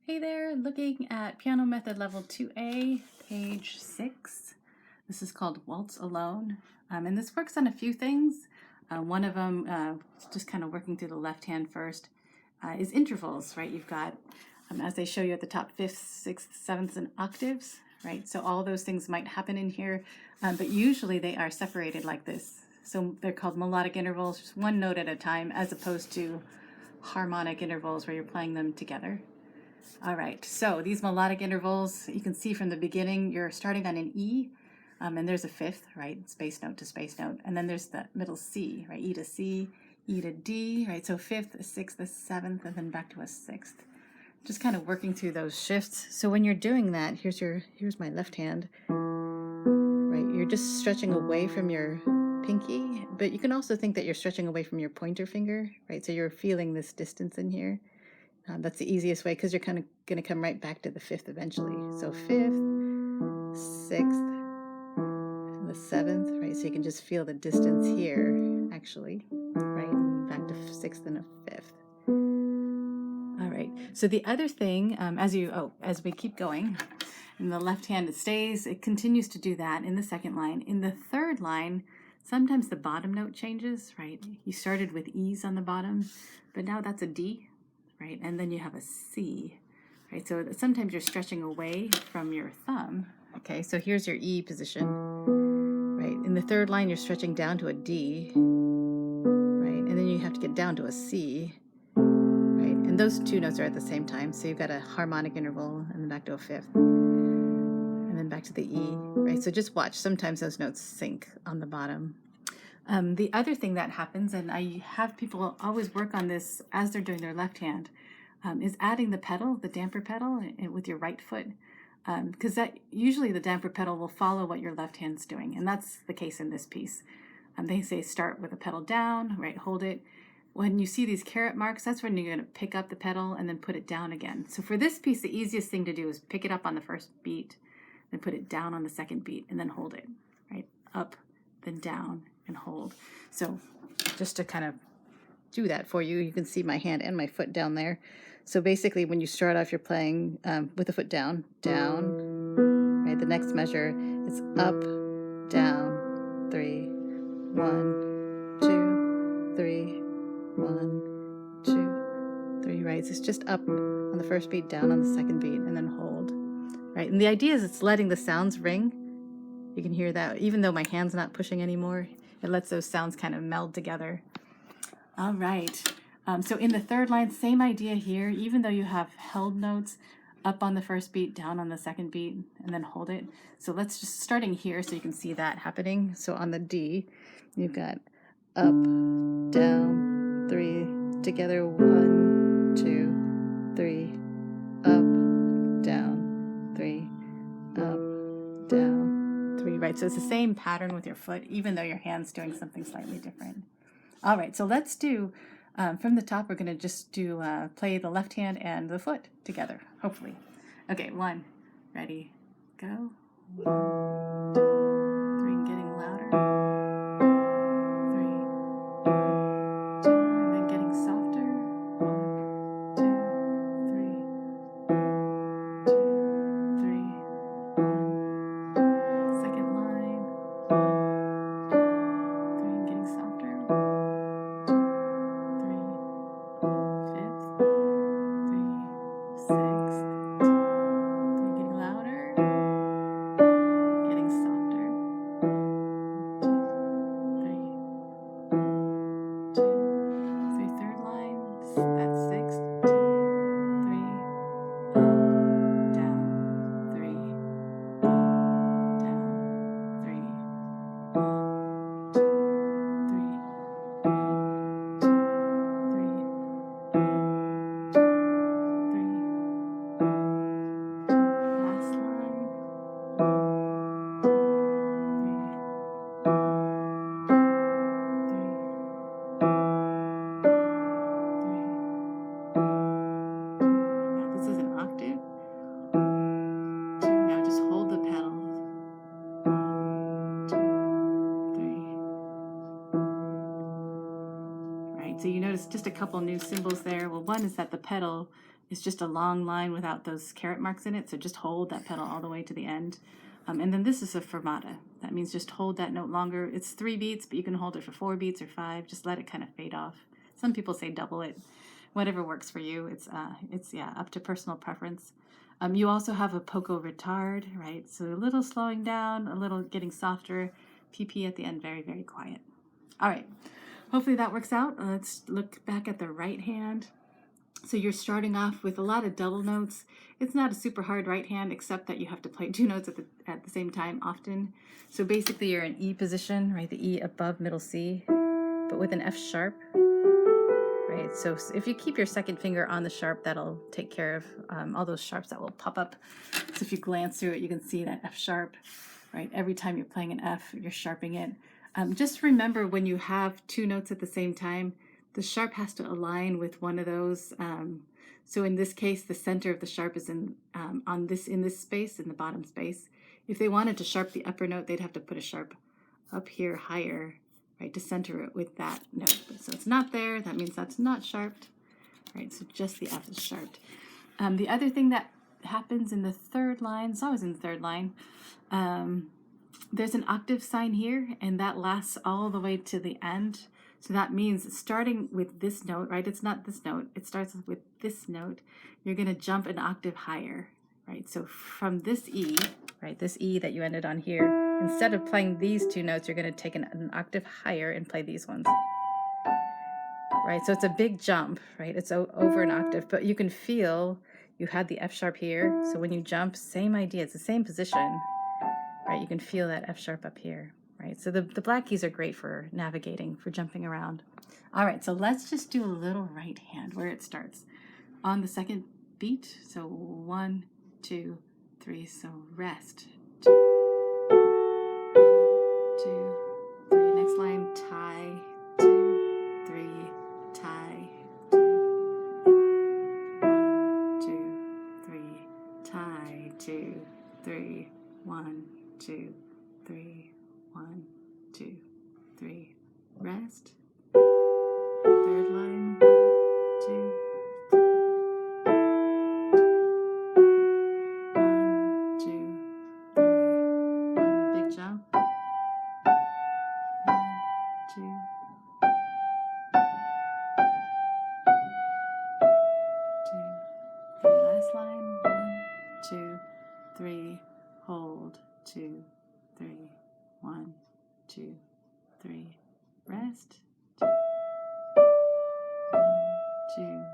Hey there, looking at Piano Method Level 2A, page 6. This is called Waltz Alone, and this works on a few things. One of them, just kind of working through the left hand first, is intervals, right? You've got, as they show you at the top, fifths, sixths, sevenths, and octaves, right? So all those things might happen in here, but usually they are separated like this. So they're called melodic intervals, just one note at a time, as opposed to harmonic intervals where you're playing them together. All right, so these melodic intervals, you can see from the beginning, you're starting on an E, and there's a fifth, right? Space note to space note. And then there's the middle C, right? E to C, E to D, right? So fifth, a sixth, a seventh, and then back to a sixth. Just kind of working through those shifts. So when you're doing that, here's my left hand, right? You're just stretching away from your pinky, but you can also think that you're stretching away from your pointer finger, right? So you're feeling this distance in here. That's the easiest way because you're kind of going to come right back to the fifth eventually. So fifth, sixth, and the seventh, right? So you can just feel the distance here, actually, right? And back to sixth and a fifth. All right. So the other thing, as we keep going, in the left hand it continues to do that in the second line. In the third line, sometimes the bottom note changes, right? You started with E's on the bottom, but now that's a D. Right, and then you have a C, right? So sometimes you're stretching away from your thumb. Okay, so here's your E position, right? In the third line, you're stretching down to a D, right? And then you have to get down to a C, right? And those two notes are at the same time, so you've got a harmonic interval and then back to a fifth, and then back to the E, right? So just watch. Sometimes those notes sync on the bottom. The other thing that happens, and I have people always work on this as they're doing their left hand, is adding the pedal, the damper pedal, with your right foot. Because that usually the damper pedal will follow what your left hand's doing, and that's the case in this piece. They say start with a pedal down, right, hold it. When you see these caret marks, that's when you're going to pick up the pedal and then put it down again. So for this piece, the easiest thing to do is pick it up on the first beat, then put it down on the second beat, and then hold it, right, up, then down, and hold. So just to kind of do that for you, you can see my hand and my foot down there. So basically when you start off, you're playing with the foot down, down, right? The next measure is up, down, 3, 1, 2, 3, 1, 2, 3, right? So it's just up on the first beat, down on the second beat, and then hold, right? And the idea is it's letting the sounds ring. You can hear that even though my hand's not pushing anymore, it lets those sounds kind of meld together. All right. So in the third line, same idea here, even though you have held notes up on the first beat, down on the second beat, and then hold it. So let's just starting here so you can see that happening. So on the D, you've got up, down, 3, together, 1, 2, 3, up, down, 3, up, down, 3, right? So it's the same pattern with your foot, even though your hand's doing something slightly different. All right, so let's do, from the top, we're going to just do play the left hand and the foot together, hopefully. Okay, 1, ready, go. 1, 2, 3, and getting louder. 3, 1, 2, and then getting softer. 1, 2, 3, 1, 2, 3, 1. Second line. 1, 2, 3, and getting softer. So you notice just a couple new symbols there. Well, one is that the pedal is just a long line without those caret marks in it. So just hold that pedal all the way to the end. And then this is a fermata. That means just hold that note longer. It's 3 beats, but you can hold it for 4 beats or 5. Just let it kind of fade off. Some people say double it. Whatever works for you. It's up to personal preference. You also have a poco retard, right? So a little slowing down, a little getting softer. PP at the end, very, very quiet. All right. Hopefully that works out. Let's look back at the right hand. So you're starting off with a lot of double notes. It's not a super hard right hand, except that you have to play 2 notes at the same time often. So basically you're in E position, right? The E above middle C, but with an F sharp, right? So if you keep your second finger on the sharp, that'll take care of all those sharps that will pop up. So if you glance through it, you can see that F sharp, right? Every time you're playing an F, you're sharping it. Just remember when you have 2 notes at the same time, the sharp has to align with one of those. So in this case, the center of the sharp is in this space, in the bottom space. If they wanted to sharp the upper note, they'd have to put a sharp up here higher, right, to center it with that note. So it's not there. That means that's not sharped, right? So just the F is sharped. The other thing that happens in the 3rd line, it's always in the 3rd line, there's an octave sign here, and that lasts all the way to the end. So that means starting with this note, right? It's not this note. It starts with this note. You're going to jump an octave higher, right? So from this E, right, this E that you ended on here, instead of playing these 2 notes, you're going to take an octave higher and play these ones, right? So it's a big jump, right? It's over an octave, but you can feel you had the F sharp here. So when you jump, same idea. It's the same position, right? You can feel that F sharp up here. Right, so the black keys are great for navigating, for jumping around. All right, so let's just do a little right hand where it starts on the 2nd beat. So 1, 2, 3. So rest. 2, 3. Next line, tie. 2, 3. Tie. 2, 1, 2, 3. Tie. 2, 3. 1, 2, 3. 1, 2, 3, rest. 3rd line, 1, 2, 1, 2, 3, 1, big jump. 1, 2, 2, 3, last line, 1, 2, 3, hold, 2, 3, 1, 2, 3, rest. 1, 2,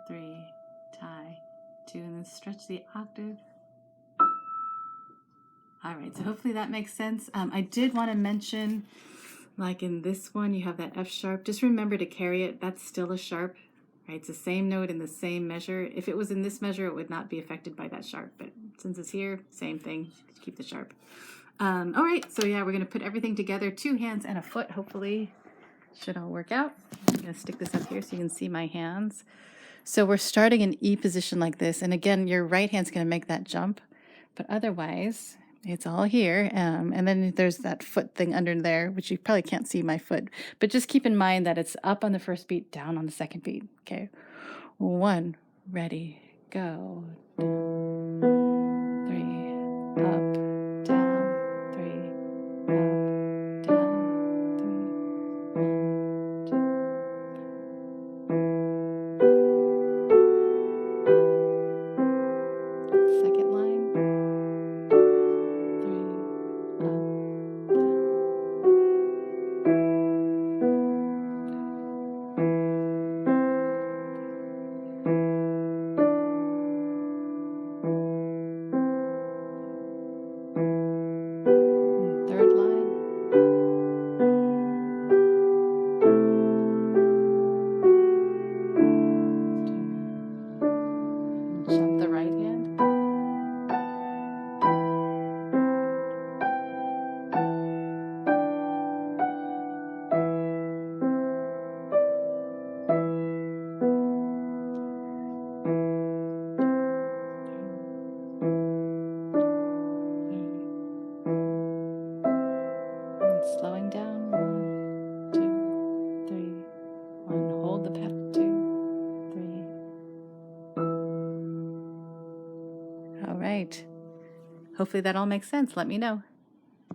3, tie, 2, and then stretch the octave. All right, so hopefully that makes sense. I did want to mention, like in this one, you have that F sharp. Just remember to carry it. That's still a sharp, right? It's the same note in the same measure. If it was in this measure, it would not be affected by that sharp, but since it's here, same thing, keep the sharp. All right, so yeah, we're going to put everything together, 2 hands and a foot, hopefully. Should all work out. I'm going to stick this up here so you can see my hands. So we're starting in E position like this, and again, your right hand's going to make that jump, but otherwise, it's all here, and then there's that foot thing under there, which you probably can't see my foot, but just keep in mind that it's up on the 1st beat, down on the 2nd beat, okay? 1, ready, go. 3, up, down, 3, up, down, 3, 1, 2. Second line, 3, up, All right. Hopefully that all makes sense. Let me know.